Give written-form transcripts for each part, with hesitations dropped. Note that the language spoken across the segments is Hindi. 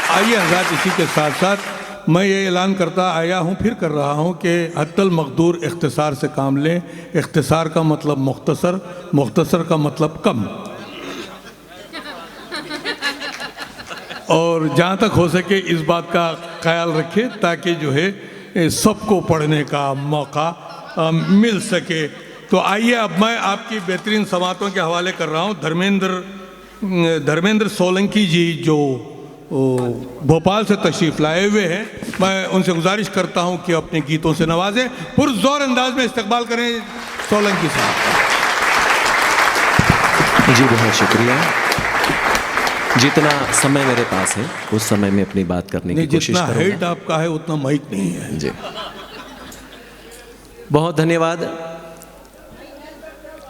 आइए हज़रात, इसी के साथ साथ मैं ये ऐलान करता आया हूँ, फिर कर रहा हूँ कि हद्दल मक़दूर इख्तिसार से काम लें। इख्तिसार का मतलब मुख्तसर, मुख्तसर का मतलब कम। और जहाँ तक हो सके इस बात का ख्याल रखें ताकि जो है सबको पढ़ने का मौका मिल सके। तो आइए अब मैं आपकी बेहतरीन समातों के हवाले कर रहा हूँ। धर्मेंद्र सोलंकी जी जो भोपाल से तशरीफ़ लाए हुए हैं, मैं उनसे गुजारिश करता हूँ कि अपने गीतों से नवाजें। पुरज़ोर अंदाज में इस्तकबाल करें सोलंकी साहब। जी बहुत शुक्रिया। जितना समय मेरे पास है उस समय में अपनी बात करने की कोशिश करूंगा। जितना हेड आपका है उतना माइक नहीं है। जी बहुत धन्यवाद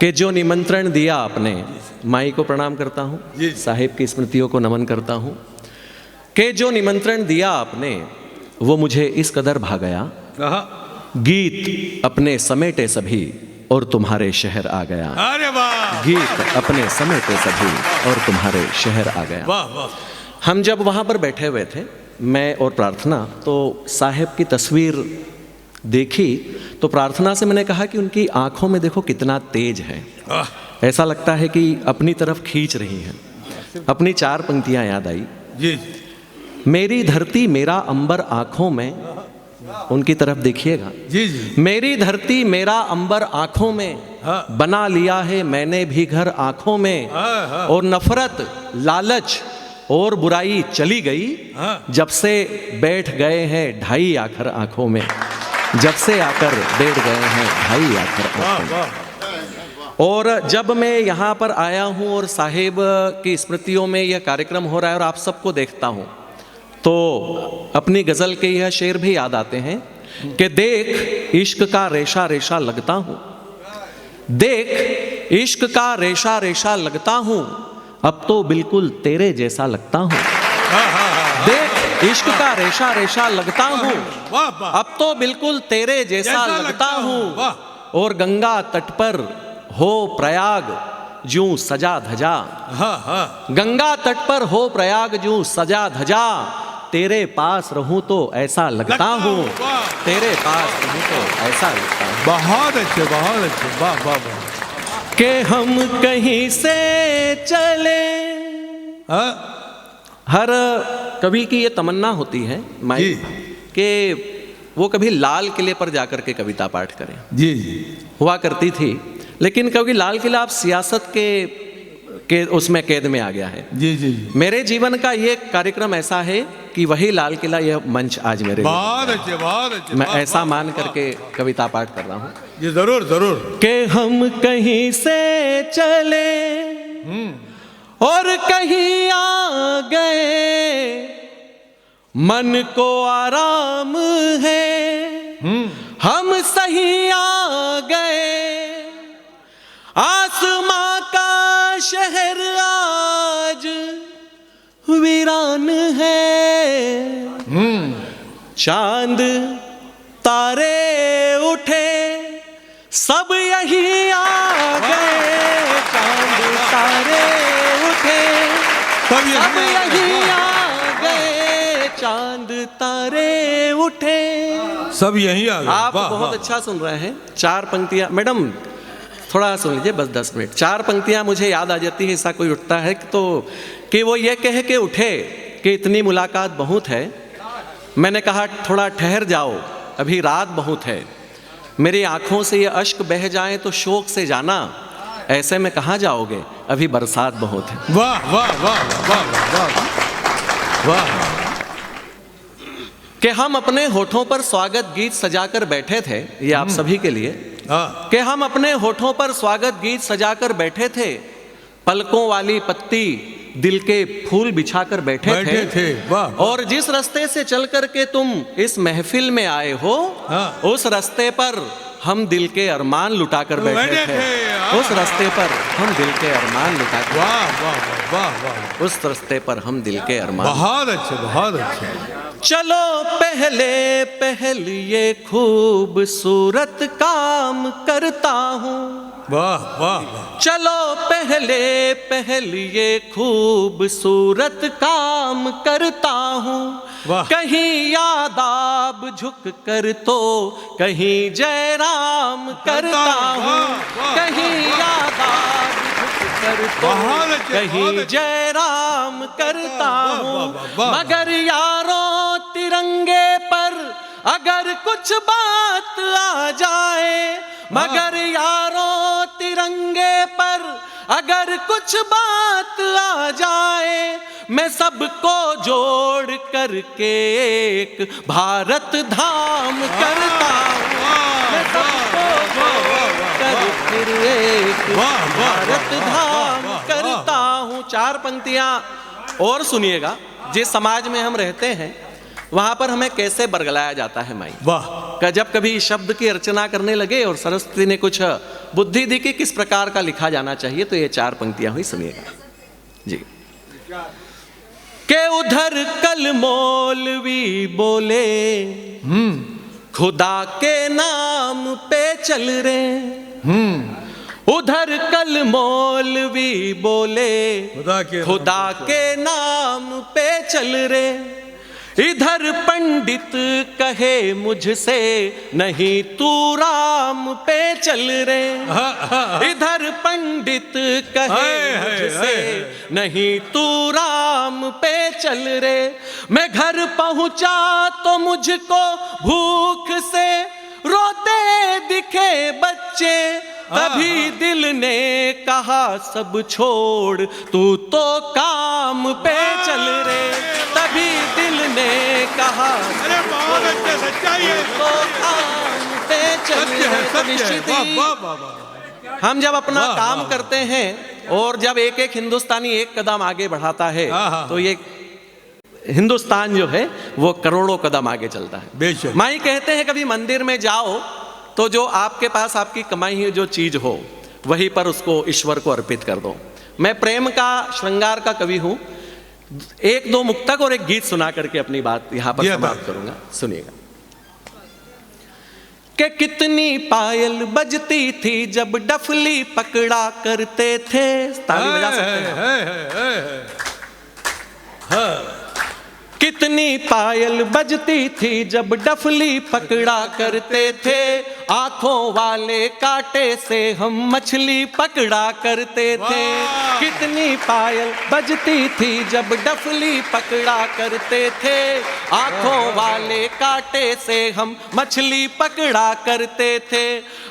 कि जो निमंत्रण दिया आपने। माई को प्रणाम करता हूँ, साहिब की स्मृतियों को नमन करता हूँ कि जो निमंत्रण दिया आपने वो मुझे इस कदर भा गया। गीत अपने समेटे सभी और तुम्हारे शहर आ गया। अरे वाह! गीत अपने समेटे सभी और तुम्हारे शहर आ गया। वाह वाह! हम जब वहाँ पर बैठे हुए थे, मैं और प्रार्थना, तो साहिब की तस्वीर देखी तो प्रार्थना से मैंने कहा कि उनकी आंखों में देखो कितना तेज है। ऐसा लगता है कि अपनी तरफ खींच रही हैं। अपनी 4 पंक्तियां याद आई। जी। मेरी धरती मेरा अंबर आंखों में, उनकी तरफ देखिएगा। जी जी। मेरी धरती मेरा अंबर आंखों में, बना लिया है मैंने भी घर आंखों में। और नफरत लालच और बुराई चली गई, जब से बैठ गए हैं ढाई आखर आंखों में। जब से आकर बैठ गए हैं ढाई आखर आंखों में। और जब मैं यहाँ पर आया हूँ और साहिब की स्मृतियों में यह कार्यक्रम हो रहा है और आप सबको देखता हूँ, तो अपनी गज़ल के यह शेर भी याद आते हैं कि देख इश्क का रेशा रेशा लगता हूँ, देख इश्क का रेशा रेशा लगता हूँ, अब तो बिल्कुल तेरे जैसा लगता हूँ। देख इश्क का रेशा रेशा लगता हूँ, अब तो बिल्कुल तेरे जैसा लगता हूँ। और गंगा तट पर हो प्रयाग जूं सजा धजा, गंगा तट पर हो प्रयाग जूं सजा धजा, तेरे पास रहूं तो ऐसा लगता हूँ, तेरे पास रहूं तो ऐसा लगता हूँ। बहुत अच्छे, बहुत अच्छे। वाह वाह वाह! कि हम कहीं से चले। हर कवि की ये तमन्ना होती है माई कि वो कभी लाल किले पर जाकर के कविता पाठ करें। जी जी। हुआ करती थी, लेकिन क्योंकि लाल किला अब सियासत के उसमें कैद में आ गया है। जी जी जी। मेरे जीवन का ये कार्यक्रम ऐसा है कि वही लाल किला, यह मंच आज मेरे लिए। बहुत अच्छे, बहुत अच्छे। मैं ऐसा मान करके कविता पाठ कर रहा हूँ। जी जरूर जरूर। कि हम कहीं से चले और कहीं आ गए, मन को आराम है हम सही आ गए। आसमां का शहर आज वीरान है, चांद तारे उठे सब यही आ गए। चांद तारे उठे सब यही आ गए, चांद तारे उठे सब यही आ गए। आप बहुत अच्छा सुन रहे हैं। 4 पंक्तियां, मैडम थोड़ा सुन लीजिए, बस 10 मिनट। 4 पंक्तियां मुझे याद आ जाती है। ऐसा कोई उठता है तो कि वो ये कह के उठे कि इतनी मुलाकात बहुत है। मैंने कहा थोड़ा ठहर जाओ, अभी रात बहुत है। मेरी आंखों से ये अश्क बह जाए तो शोक से जाना, ऐसे में कहाँ जाओगे, अभी बरसात बहुत है। वाह वाह वाह वाह वाह वाह! कि हम अपने होठों पर स्वागत गीत सजाकर बैठे थे, ये आप सभी के लिए। कि हम अपने होठों पर स्वागत गीत सजाकर बैठे थे, पलकों वाली पत्ती दिल के फूल बिछाकर बैठे थे। वाह! और जिस रास्ते से चल कर के तुम इस महफिल में आए हो, उस रास्ते पर हम दिल के अरमान लुटाकर बैठे थे। उस रास्ते पर हम दिल के अरमान लुटाकर, वाह वाह वाह वाह! उस रास्ते पर हम दिल के अरमान। बहुत अच्छे, बहुत अच्छे। चलो पहले पहल ये खूबसूरत काम करता हूँ, वाह वाह वाह। चलो पहले पहले ये खूबसूरत काम करता हूँ, वाह। कहीं यादाब झुक कर तो कहीं जयराम करता हूँ, वाह, वाह, कहीं यादाब झुक कर तो बहुत अच्छे, बहुत कहीं अच्छे। जयराम करता वाह, हूँ। वाह, वाह, वाह। मगर यारों तिरंगे पर अगर कुछ बात आ जाए, मगर यारों तिरंगे पर अगर कुछ बात आ जाए, मैं सबको जोड़ करके एक भारत धाम करता हूँ, मैं सबको जोड़ कर फिर एक भारत धाम करता हूँ। 4 पंक्तियां और सुनिएगा। जिस समाज में हम रहते हैं वहां पर हमें कैसे बरगलाया जाता है माई। वाह। जब कभी शब्द की अर्चना करने लगे और सरस्वती ने कुछ बुद्धि दी कि किस प्रकार का लिखा जाना चाहिए, तो ये 4 पंक्तियां हुई, सुनिएगा जी। के उधर कल मौलवी बोले खुदा के नाम पे चल रे, उधर कल मौलवी बोले खुदा के नाम पे चल रे, इधर पंडित कहे मुझसे नहीं तू राम पे चल रे, इधर पंडित कहे मुझसे नहीं तू राम पे चल रे। मैं घर पहुंचा तो मुझको भूख से रोते दिखे बच्चे, तभी दिल ने कहा सब छोड़ तू तो काम पे चल रे, तभी दिल ने कहा अरे बहुत अच्छे, सच्चाई है, तो काम पे चल रे। तो निश्चित ही हम जब अपना काम करते हैं और जब एक एक हिंदुस्तानी एक कदम आगे बढ़ाता है, तो ये हिंदुस्तान जो है वो करोड़ों कदम आगे चलता है। बेशक। माई कहते हैं कभी मंदिर में जाओ तो जो आपके पास आपकी कमाई हुई जो चीज हो वहीं पर उसको ईश्वर को अर्पित कर दो। मैं प्रेम का श्रृंगार का कवि हूं। 1-2 मुक्तक और एक गीत सुना करके अपनी बात यहां पर समाप्त करूंगा, सुनिएगा। कि कितनी पायल बजती थी जब डफली पकड़ा करते थे। ताली बजा सकते हैं। कितनी पायल बजती थी जब डफली पकड़ा करते थे, आंखों वाले कांटे से हम मछली पकड़ा करते थे। कितनी पायल बजती थी जब डफली पकड़ा करते थे, आंखों वाले कांटे से हम मछली पकड़ा करते थे।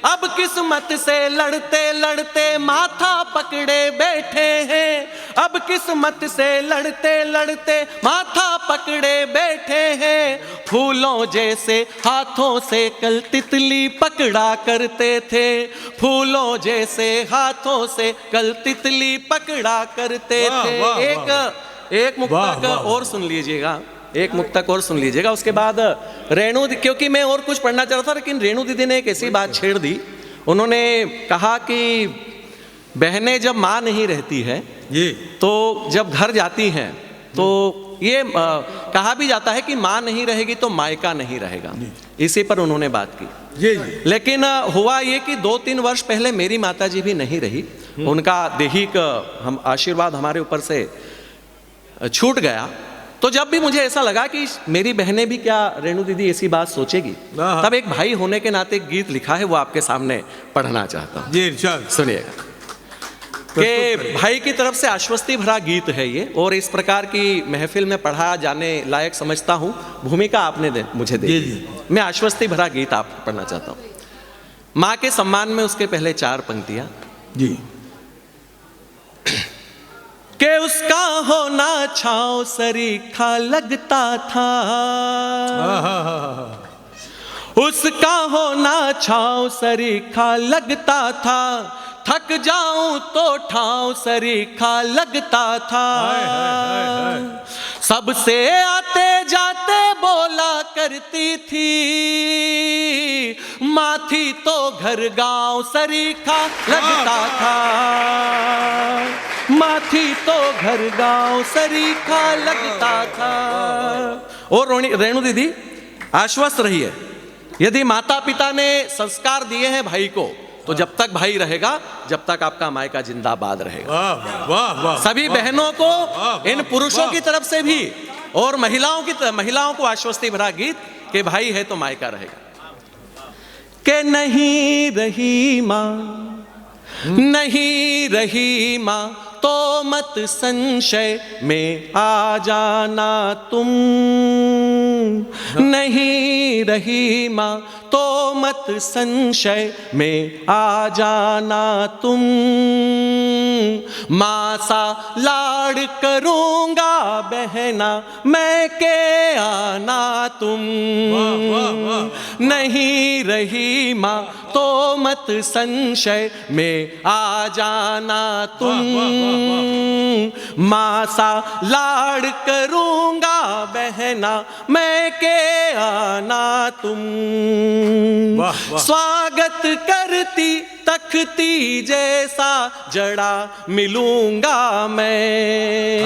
अब किस्मत से लड़ते लड़ते माथा पकड़े बैठे हैं, अब किस्मत से लड़ते लड़ते माथा पकड़े बैठे हैं। फूलों जैसे हाथों से कल तितली पकड़ा करते थे, फूलों जैसे हाथों से कल तितली पकड़ा करते थे। एक मुक्तक और सुन लीजिएगा, एक मुक्तक और सुन लीजिएगा। उसके बाद रेणु, क्योंकि मैं और कुछ पढ़ना चाह रहा था लेकिन रेणु दीदी ने एक ऐसी बात छेड़ दी। उन्होंने कहा कि बहनें जब माँ नहीं रहती है तो जब घर जाती हैं तो ये कहा भी जाता है कि माँ नहीं रहेगी तो मायका नहीं रहेगा। इसी पर उन्होंने बात की। जी। लेकिन हुआ ये कि 2-3 वर्ष पहले मेरी माताजी भी नहीं रही, उनका देहिक हम आशीर्वाद हमारे ऊपर से छूट गया। तो जब भी मुझे ऐसा लगा कि मेरी बहनें भी क्या रेणु दीदी ऐसी बात सोचेगी, तब एक भाई होने के नाते एक गीत लिखा है, वो आपके सामने पढ़ना चाहता हूँ। जी इरशाद। सुनिएगा कि भाई की तरफ से आश्वस्ति भरा गीत है ये, और इस प्रकार की महफिल में पढ़ा जाने लायक समझता हूँ। भूमिका आपने मुझे दी, मैं आश्वस्ति भरा गीत आपको पढ़ना चाहता हूँ। माँ के सम्मान में उसके पहले 4 पंक्तियां जी। के उसका होना छाँव सरीखा लगता था, उसका होना छाँव सरीखा लगता था, थक जाऊं तो ठाव सरीखा लगता था। सबसे आते जाते बोला करती थी, माथी तो घर गांव सरीखा लगता था, माथी तो घर गांव सरीखा लगता था। और रेणु दीदी आश्वस्त रहिए, यदि माता पिता ने संस्कार दिए हैं भाई को तो जब तक भाई रहेगा, जब तक आपका मायका जिंदाबाद रहेगा। वाह वाह वाह। सभी बहनों को, इन पुरुषों की तरफ से भी और महिलाओं को आश्वस्ति भरा गीत कि भाई है तो मायका रहेगा। के नहीं रही माँ, नहीं रही माँ तो मत संशय में आ जाना तुम, नहीं रही माँ तो मत संशय में आ जाना तुम, माँ सा लाड़ करूंगा बहना मैं के आना तुम, नहीं रही माँ तो मत संशय में आ जाना तुम, माँ सा लाड़ करूंगा बहना मैं के आना तुम, स्वागत करती तख्ती जैसा जड़ा मिलूंगा मैं,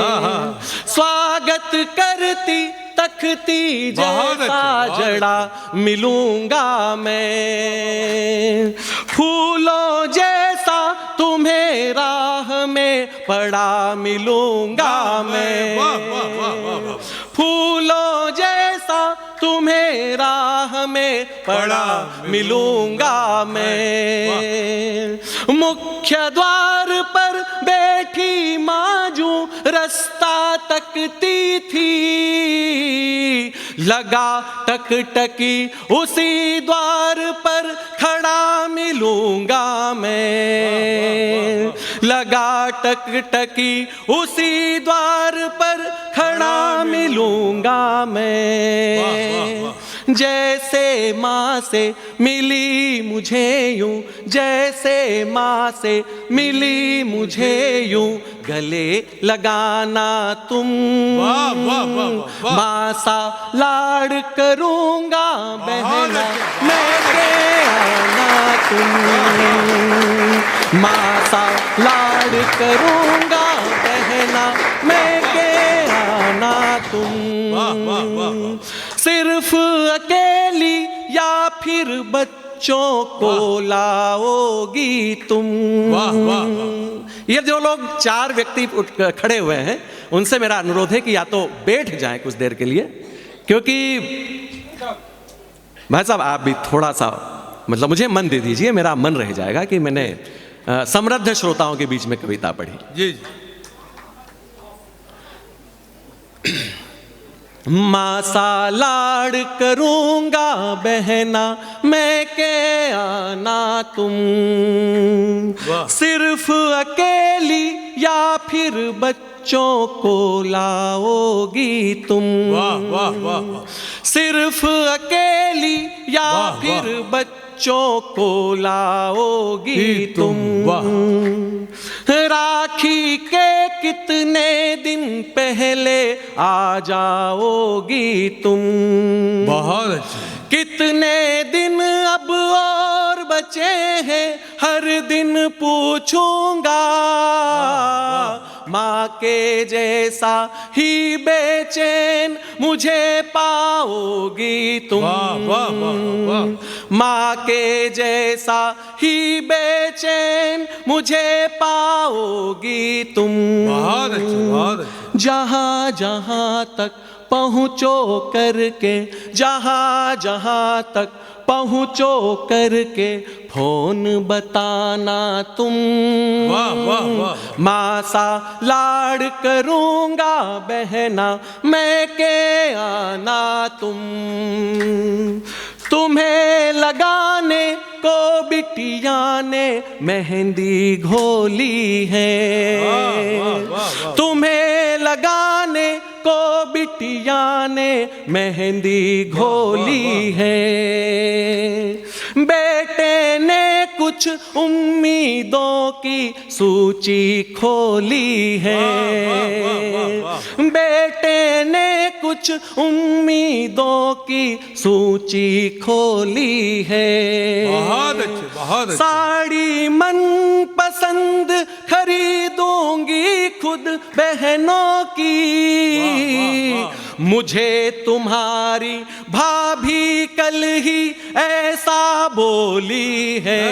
स्वागत करती तख्ती जैसा जड़ा मिलूंगा मैं, फूलों जैसा तुम्हें राह में पड़ा मिलूंगा मैं, फूलों जैसा तुम्हें राह में पड़ा मिलूंगा मैं, मुख्य द्वार पर बैठी माजू रास्ता तकती थी, लगा टकटकी उसी द्वार पर खड़ा मिलूंगा मैं, लगा टकटकी उसी द्वार पर खड़ा मिलूंगा मैं, जैसे माँ से मिली मुझे यूं, जैसे माँ से मिली मुझे यूं गले लगाना तुम, माँ सा लाड़ करूंगा बहना मैं के आना तुम, माँ सा लाड़ करूंगा बहना मैं के आना तुम, सिर्फ अकेली या फिर बच्चों को लाओगी तुम। ये जो लोग 4 व्यक्ति खड़े हुए हैं उनसे मेरा अनुरोध है कि या तो बैठ जाएं कुछ देर के लिए, क्योंकि भाई साहब आप भी थोड़ा सा मतलब मुझे मन दे दीजिए, मेरा मन रह जाएगा कि मैंने समृद्ध श्रोताओं के बीच में कविता पढ़ी। जी माँ सा लाड़ करूंगा बहना मैं के आना तुम, सिर्फ अकेली या फिर बच्चों को लाओगी तुम, सिर्फ अकेली या फिर बच्चों को लाओगी तुम, राखी के कितने दिन पहले आ जाओगी तुम, बहुत अच्छे, कितने दिन अब और बचे हैं हर दिन पूछूंगा, माँ के जैसा ही बेचैन मुझे पाओगी तुम, माँ के जैसा ही बेचैन मुझे पाओगी तुम, बहुत अच्छे, बहुत अच्छे। जहाँ जहाँ तक पहुँचो करके, जहाँ जहाँ तक पहुँचो करके फोन बताना तुम, वाह वाह वाह, माँ सा लाड़ करूंगा बहना मैं के आना तुम, तुम्हें लगाने को बिटिया ने मेहंदी घोली है, तुम्हें लगाने को बिटिया ने मेहंदी घोली है, बेटे ने कुछ उम्मीदों की सूची खोली है, बेटे ने कुछ उम्मीदों की सूची खोली है, बहुत अच्छे, बहुत अच्छे। साड़ी मन पसंद खरीदूंगी खुद बहनों की, मुझे तुम्हारी भाभी कल ही ऐसा बोली है,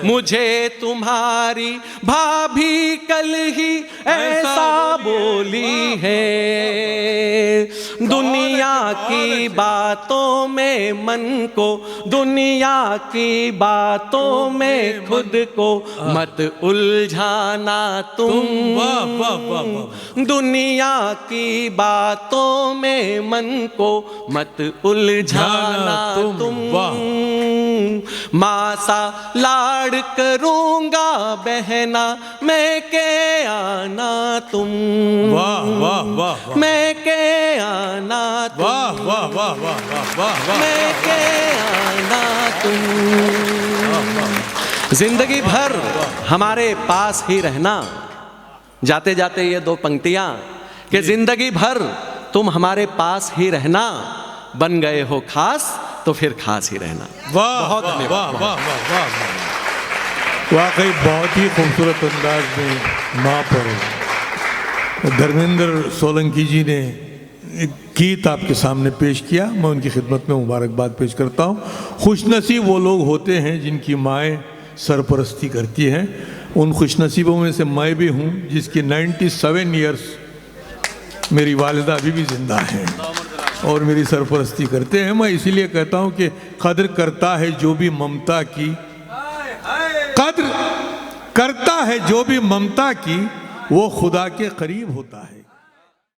मुझे तुम्हारी भाभी कल ही ऐसा बोली है। दुनिया की बातों में मन को, दुनिया की बातों में खुद को मत उलझाना तुम। वाह वाह वाह वाह। दुनिया की बातों में मन को मत उलझाना तुम। माँ सा लाड़ करूंगा बहना मैं के आना तुम। वाह वाह वाह। मैं के आना तुम। वाह वाह वाह वाह वाह वाह। मैं के आना तुम। जिंदगी भर हमारे पास ही रहना। जाते जाते ये दो पंक्तियां कि जिंदगी भर तुम हमारे पास ही रहना, बन गए हो खास तो फिर खास ही रहना। वाह बहुत वाह धन्यवाद। वाह वाह वाह। वाकई बहुत ही खूबसूरत अंदाज में माँ पर धर्मेंद्र सोलंकी जी ने एक गीत आपके सामने पेश किया। मैं उनकी खिदमत में मुबारकबाद पेश करता हूँ। खुशनसीब वो लोग होते हैं जिनकी माएँ सरपरस्ती करती हैं। उन खुशनसीबों में से मैं भी हूँ जिसकी 97 ईयर्स मेरी वालिदा अभी भी ज़िंदा हैं और मेरी सरपरस्ती करते हैं। मैं इसीलिए कहता हूँ कि कद्र करता है जो भी ममता की, कद्र करता है जो भी ममता की, वो खुदा के करीब होता है।